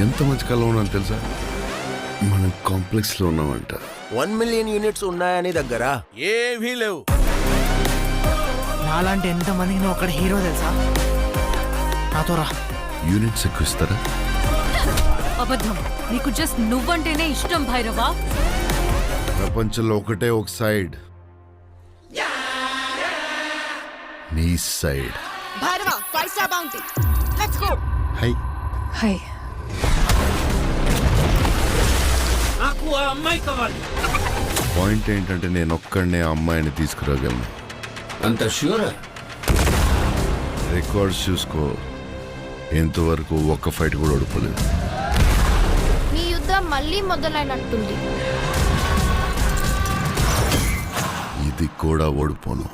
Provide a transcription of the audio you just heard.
ఎంత మంచి కళ ఉన్నాను తెలుసా? మనం కాంప్లెక్స్ లో ఉన్నామంట. 1 మిలియన్ యూనిట్స్ ఉన్నాయని దగ్గర ఏమీ లేవు. నాలాంటి ఎంతమందికి నువ్వు అక్కడ హీరో తెలుసా? నాతో రా. యూనిట్స్ ఎక్కువ ఇస్తారా? అబద్ధం. నీకు జస్ట్ నువ్వంటేనే ఇష్టం భైరవా. ప్రపంచంలో ఒకటే ఒక సైడ్, నీ side. Bhairava 5 star bounty. Let's go. High high. నాకు ఆ అమ్మాయి కావాలి. పాయింట్ ఏంటంటే నేను ఒక్కడనే ఆ అమ్మాయిని తీసుకురాగలను. అంత ష్యూరా? రికార్డ్స్ చూసుకో, ఎంతవరకు ఒక్క ఫైట్ కూడా ఓడిపోలేదు. నీ యుద్ధం మళ్ళీ మొదలైనట్టుంది. ఇది కూడా ఓడిపోను.